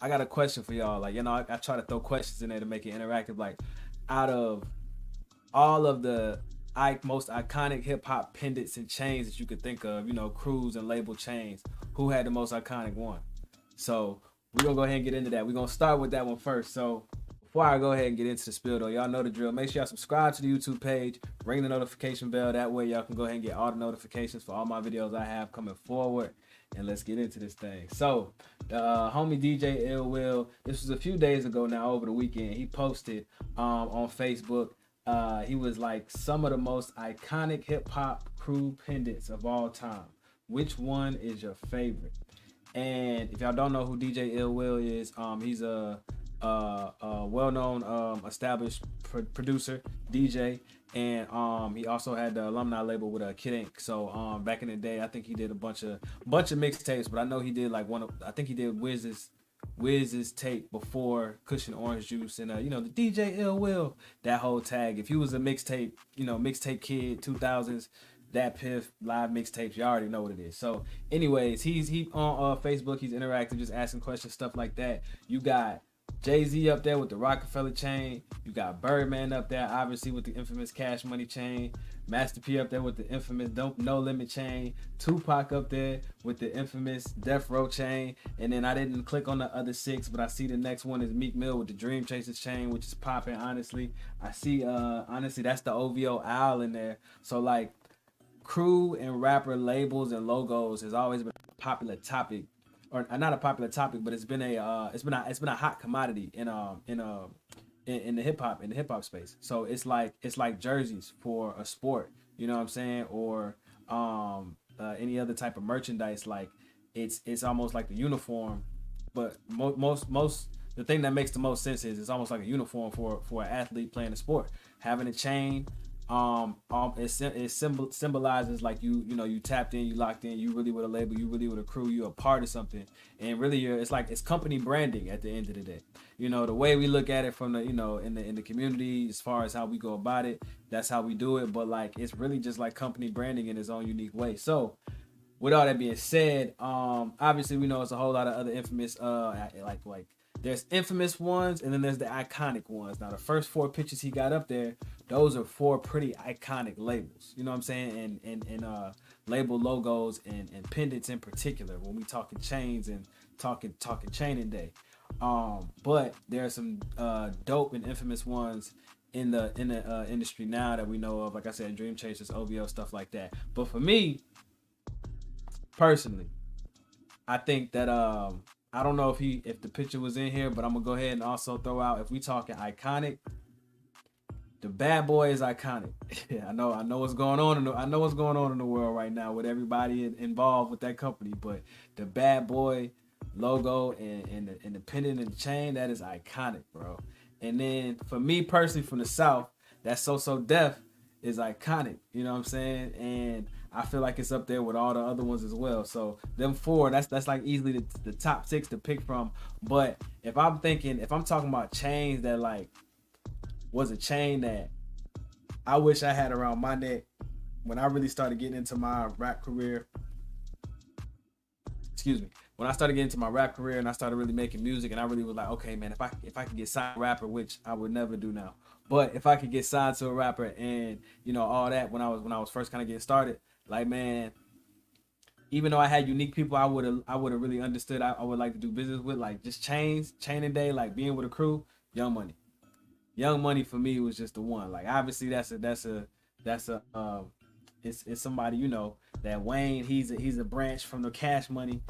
I got a question for y'all. Like, I try to throw questions in there to make it interactive. Like, out of all of the most iconic hip hop pendants and chains that you could think of, crews and label chains, who had the most iconic one? So we're gonna go ahead and get into that. We're gonna start with that one first. So before I go ahead and get into the spiel though, y'all know the drill. Make sure y'all subscribe to the YouTube page, ring the notification bell. That way y'all can go ahead and get all the notifications for all my videos I have coming forward. And let's get into this thing. So the homie DJ Ill Will, this was a few days ago now, over the weekend. He posted on Facebook. He was like, some of the most iconic hip hop crew pendants of all time. Which one is your favorite? And if y'all don't know who DJ Ill Will is, he's a well-known established producer, DJ, and he also had the alumni label with Kid Ink. So back in the day, I think he did a bunch of mixtapes, but I know he did like I think he did Wiz's tape before Cushion Orange Juice, and the DJ Ill Will, that whole tag. If you was a mixtape, mixtape kid, 2000s, that Piff live mixtapes, you already know what it is. So anyways, he on Facebook, he's interactive, just asking questions, stuff like that. You got Jay-Z up there with the Rockefeller chain. You got Birdman up there, obviously, with the infamous Cash Money chain. Master P up there with the infamous No Limit chain. Tupac up there with the infamous Death Row chain. And then I didn't click on the other 6, but I see the next one is Meek Mill with the Dream Chasers chain, which is popping, honestly. I see, honestly, that's the OVO Owl in there. So, like, crew and rapper labels and logos has always been a popular topic, or not a popular topic, but it's been a hot commodity in the hip hop space. So it's like jerseys for a sport, you know what I'm saying, or any other type of merchandise. Like it's almost like the uniform, but most the thing that makes the most sense is it's almost like a uniform for an athlete playing a sport. Having a chain, it symbolizes like you tapped in, you locked in, you really with a label, you really with a crew, you a part of something, and really it's company branding at the end of the day. The way we look at it from the in the community, as far as how we go about it, that's how we do it. But like it's really just like company branding in its own unique way. So with all that being said, obviously we know it's a whole lot of other infamous like there's infamous ones, and then there's the iconic ones. Now the first 4 pictures he got up there, those are 4 pretty iconic labels. You know what I'm saying? And label logos and pendants in particular, when we talking chains and talking chaining day. But there are some dope and infamous ones in the industry now that we know of. Like I said, Dream Chasers, OVO, stuff like that. But for me personally, I think that I don't know if the picture was in here, but I'm gonna go ahead and also throw out, if we talking iconic, the Bad Boy is iconic. I know what's going on I know what's going on in the world right now with everybody involved with that company, but the Bad Boy logo and the pendant and the chain, that is iconic, bro. And then for me personally, from the South, that So Def is iconic. You know what I'm saying? And I feel like it's up there with all the other ones as well. So them 4, that's like easily the top 6 to pick from. But if I'm talking about chains that like was a chain that I wish I had around my neck when I really started getting into my rap career. Excuse me. When I started getting into my rap career and I started really making music, and I really was like, okay, man, if I could get signed to a rapper, which I would never do now, but if I could get signed to a rapper and all that, when I was first kind of getting started, like, man, even though I had unique people, I would have really understood. I would like to do business with, like, just chaining day, like being with a crew. Young Money for me was just the one. Like, obviously that's a it's somebody, that Wayne, he's a branch from the Cash Money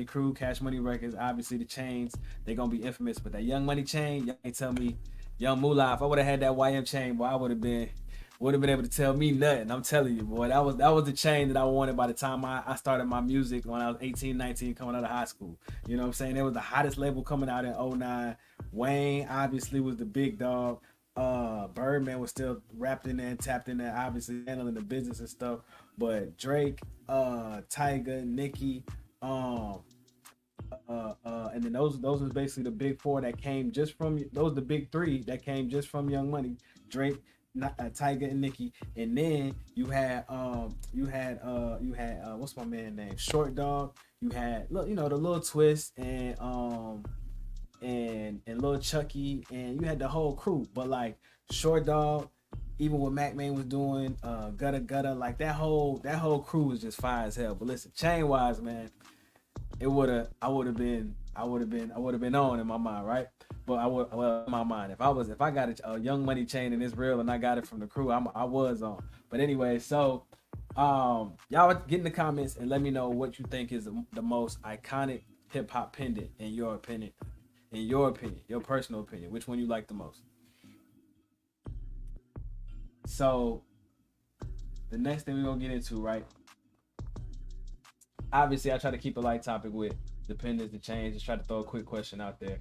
crew, Cash Money Records. Obviously the chains, they're gonna be infamous, but that Young Money chain, y'all ain't tell me, Young Moolah, if I would have had that YM chain, boy, I would have been able to tell me nothing. I'm telling you, boy, that was the chain that I wanted by the time I started my music when I was 18, 19, coming out of high school. You know what I'm saying? It was the hottest label coming out in '09. Wayne obviously was the big dog. Birdman was still wrapped in there and tapped in there, obviously handling the business and stuff. But Drake, Tyga, Nicki, and then those was basically the big 4 that came just from those. The big 3 that came just from Young Money, Drake, Tyga, and Nicki. And then you had what's my man name, Short Dog. You had the Little Twist and and Lil Chucky, and you had the whole crew. But like Short Dog, even what Mac Man was doing, Gutta Gutta, like that whole crew was just fire as hell. But listen, chain wise, man, I would have been on in my mind, right? But in my mind, if I got a Young Money chain and it's real and I got it from the crew, I was on. But anyway, so y'all get in the comments and let me know what you think is the most iconic hip hop pendant in your opinion. In your opinion, your personal opinion, which one you like the most. So the next thing we're gonna get into, right? Obviously, I try to keep a light topic with dependence, the change. Just try to throw a quick question out there.